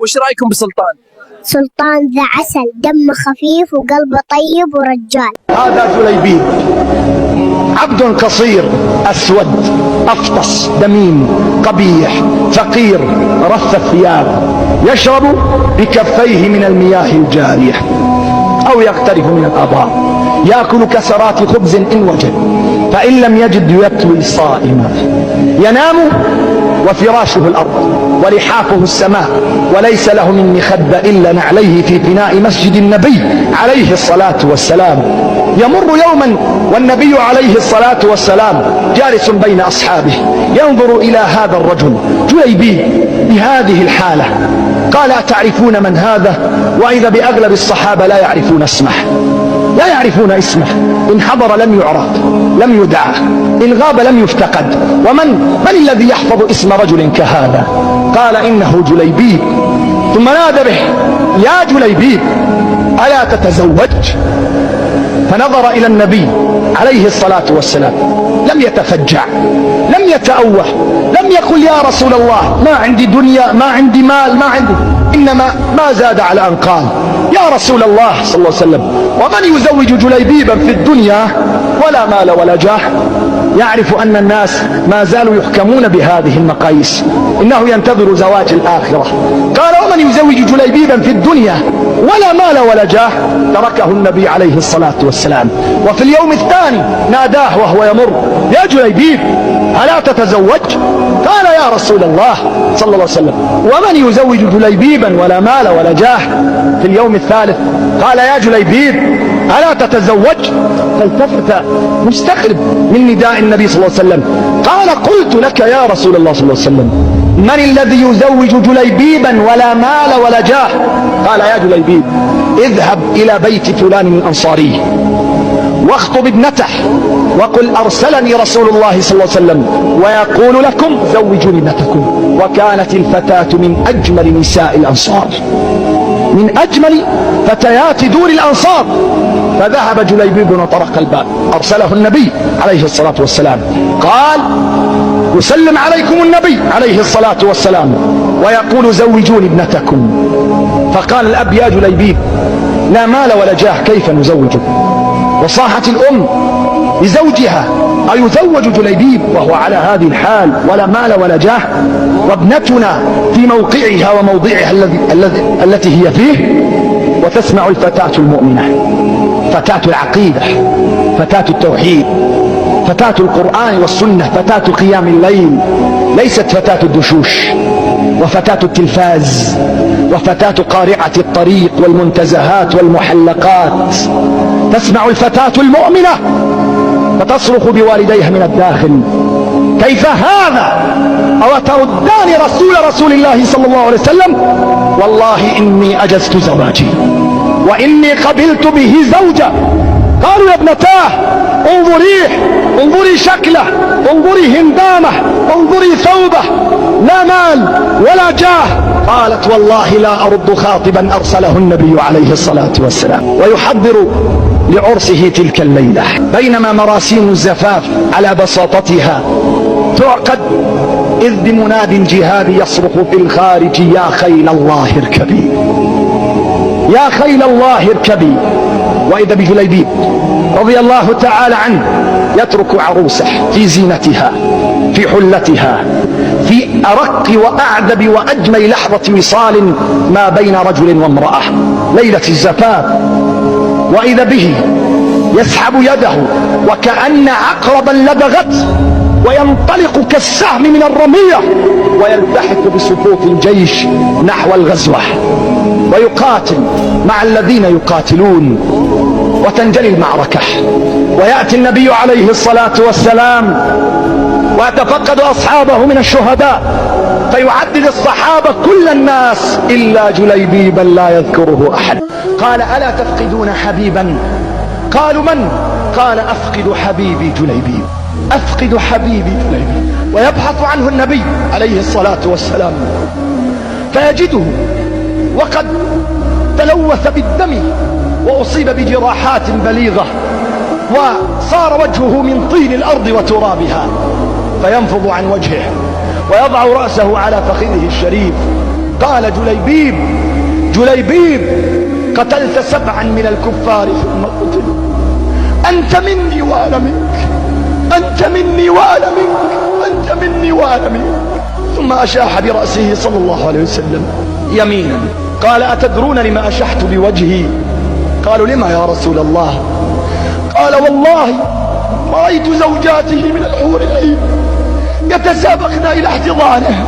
وش رأيكم بسلطان؟ سلطان ذا عسل، دم خفيف وقلبه طيب ورجال. هذا جليبيب، عبد قصير أسود أفطس دميم قبيح فقير رث الثياب، يشرب بكفيه من المياه الجارية أو يقترف من الآبار، يأكل كسرات خبز إن وجد، فإن لم يجد يطوي صائما، ينام وفراشه الأرض ولحافه السماء، وليس له من مخدة إلا نعليه في فناء مسجد النبي عليه الصلاة والسلام. يمر يوما والنبي عليه الصلاة والسلام جالس بين أصحابه، ينظر إلى هذا الرجل جليبيب بهذه الحالة، قال: أتعرفون من هذا؟ وإذا بأغلب الصحابة لا يعرفون اسمه، لا يعرفون اسمه، إن حضر لم يعرف، لم يدعى، إن غاب لم يفتقد. ومن الذي يحفظ اسم رجل كهذا؟ قال: إنه جليبيب. ثم نادى به: يا جليبيب، ألا تتزوج؟ فنظر إلى النبي عليه الصلاة والسلام، لم يتفجع، لم يتأوه، لم يقل: يا رسول الله ما عندي دنيا، ما عندي مال، ما عندي، إنما ما زاد على أن قال: يا رسول الله صلى الله عليه وسلم، ومن يزوج جليبيبا في الدنيا ولا مال ولا جاه؟ يعرف أن الناس ما زالوا يحكمون بهذه المقاييس، إنه ينتظر زواج الآخرة. قال: ومن يزوج جليبيبا في الدنيا ولا مال ولا جاه؟ تركه النبي عليه الصلاة والسلام. وفي اليوم الثاني ناداه وهو يمر: يا جليبيب، ألا تتزوج؟ قال: يا رسول الله صلى الله عليه وسلم، ومن يزوج جليبيبا ولا مال ولا جاه؟ في اليوم الثالث قال: يا جليبيب، ألا تتزوج؟ فالتفت مستغرب من نداء النبي صلى الله عليه وسلم، قال: قلت لك يا رسول الله صلى الله عليه وسلم، من الذي يزوج جليبيبا ولا مال ولا جاه؟ قال: يا جليبيب، اذهب إلى بيت فلان الأنصاري واخطب ابنته وقل: أرسلني رسول الله صلى الله عليه وسلم ويقول لكم زوجوني ابنتكم. وكانت الفتاة من أجمل نساء الأنصار، من أجمل فتيات دور الأنصار. فذهب جليبيب وطرق الباب، أرسله النبي عليه الصلاة والسلام، قال: يسلم عليكم النبي عليه الصلاة والسلام ويقول: زوجوني ابنتكم. فقال الأب: يا جليبيب، لا مال ولا جاه، كيف نزوجه؟ وصاحت الأم لزوجها: أيزوج جليبيب وهو على هذه الحال ولا مال ولا جاه؟ وابنتنا في موقعها وموضعها التي هي فيه. وتسمع الفتاة المؤمنة، فتاة العقيدة، فتاة التوحيد، فتاة القرآن والسنة، فتاة قيام الليل، ليست فتاة الدشوش وفتاة التلفاز وفتاة قارعة الطريق والمنتزهات والمحلقات. تسمع الفتاة المؤمنة فتصرخ بوالديها من الداخل: كيف هذا؟ أو تردان رسول الله صلى الله عليه وسلم؟ والله إني أجزت زواجي وإني قبلت به زوجة. قالوا: يا ابنتاه، انظريه، انظري شكله، انظري هندامه، انظري ثوبه، لا مال ولا جاه. قالت: والله لا أرد خاطبا أرسله النبي عليه الصلاة والسلام. ويحضر لعرسه تلك الليلة، بينما مراسيم الزفاف على بساطتها تعقد، إذ بمناد الجهاد يصرخ في الخارج: يا خيل الله اركبي، يا خيل الله اركبي. وإذا بجليبيب رضي الله تعالى عنه يترك عروسه في زينتها، في حلتها، في أرق وأعذب وأجمل لحظة وصال ما بين رجل وامرأة، ليلة الزفاف. وإذا به يسحب يده وكأن عقربا لدغت، وينطلق كالسهم من الرمية ويلتحق بصفوف الجيش نحو الغزوة، ويقاتل مع الذين يقاتلون، وتنجلي المعركة. ويأتي النبي عليه الصلاة والسلام ويتفقد أصحابه من الشهداء، فيعدد الصحابة كل الناس إلا جليبيبا لا يذكره أحد. قال: ألا تفقدون حبيبا؟ قالوا: من؟ قال: أفقد حبيبي جليبيب، أفقد حبيبي جليبيب. ويبحث عنه النبي عليه الصلاة والسلام فيجده وقد تلوث بالدم وأصيب بجراحات بليغة، وصار وجهه من طين الأرض وترابها، فينفض عن وجهه ويضع رأسه على فخذه الشريف قال جليبيب قتلت 7 من الكفار ثم قتلوا، أنت مني وأنا منك، أنت مني وأنا منك، أنت مني وأنا منك. ثم أشاح برأسه صلى الله عليه وسلم يمينا. قال أتدرون لما أشحت بوجهي؟ قالوا لما يا رسول الله؟ قال والله ما رأيت زوجاته من الحور العين يتسابقن إلى احتضانه،